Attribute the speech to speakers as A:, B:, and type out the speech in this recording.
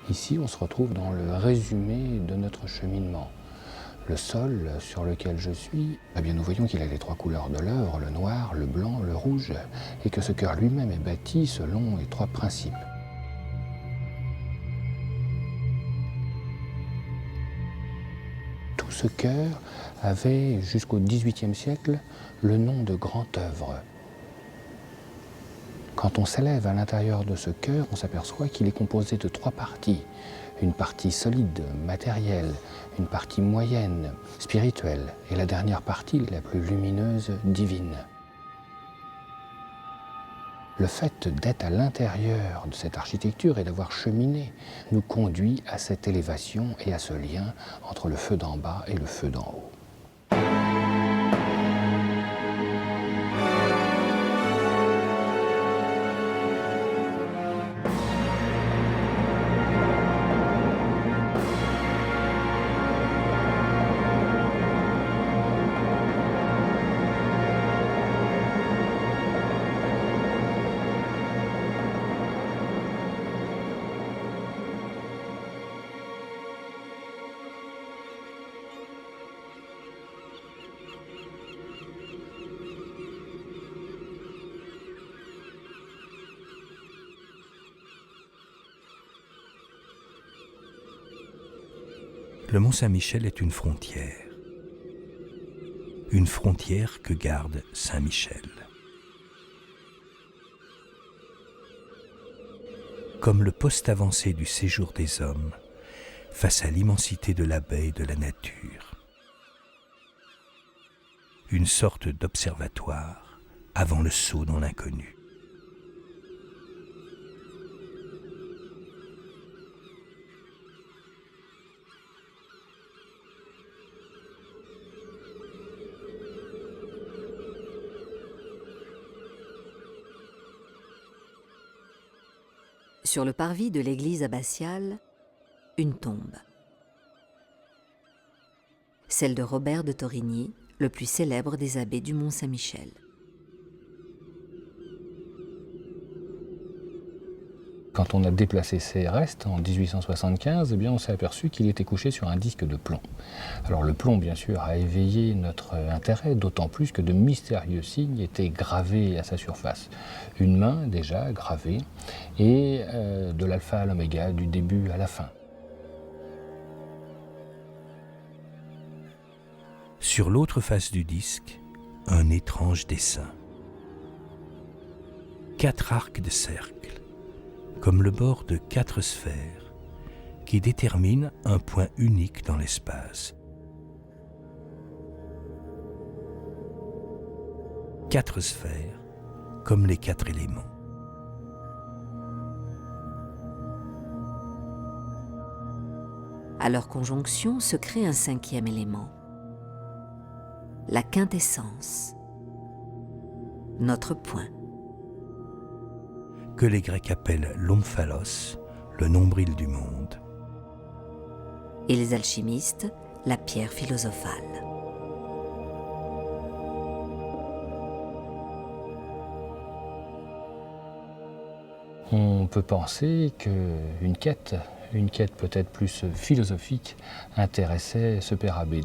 A: Ici, on se retrouve dans le résumé de notre cheminement. Le sol sur lequel je suis, eh bien nous voyons qu'il a les trois couleurs de l'œuvre, le noir, le blanc, le rouge, et que ce chœur lui-même est bâti selon les trois principes. Tout ce chœur avait, jusqu'au XVIIIe siècle, le nom de grande œuvre. Quand on s'élève à l'intérieur de ce chœur, on s'aperçoit qu'il est composé de trois parties. Une partie solide, matérielle, une partie moyenne, spirituelle, et la dernière partie, la plus lumineuse, divine. Le fait d'être à l'intérieur de cette architecture et d'avoir cheminé nous conduit à cette élévation et à ce lien entre le feu d'en bas et le feu d'en haut.
B: Le Mont-Saint-Michel est une frontière que garde Saint-Michel. Comme le poste avancé du séjour des hommes face à l'immensité de la baie et de la nature. Une sorte d'observatoire avant le saut dans l'inconnu.
C: Sur le parvis de l'église abbatiale, une tombe. Celle de Robert de Torigny, le plus célèbre des abbés du Mont-Saint-Michel.
A: Quand on a déplacé ses restes en 1875, eh bien on s'est aperçu qu'il était couché sur un disque de plomb. Alors le plomb, bien sûr, a éveillé notre intérêt, d'autant plus que de mystérieux signes étaient gravés à sa surface. Une main déjà gravée et de l'alpha à l'oméga, du début à la fin.
B: Sur l'autre face du disque, un étrange dessin. 4 arcs de cercle, comme le bord de 4 sphères, qui déterminent un point unique dans l'espace. 4 sphères, comme les 4 éléments.
C: À leur conjonction se crée un 5e élément. La quintessence. Notre point.
B: Que les Grecs appellent l'omphalos, le nombril du monde.
C: Et les alchimistes, la pierre philosophale.
A: On peut penser qu'une quête peut-être plus philosophique, intéressait ce père abbé.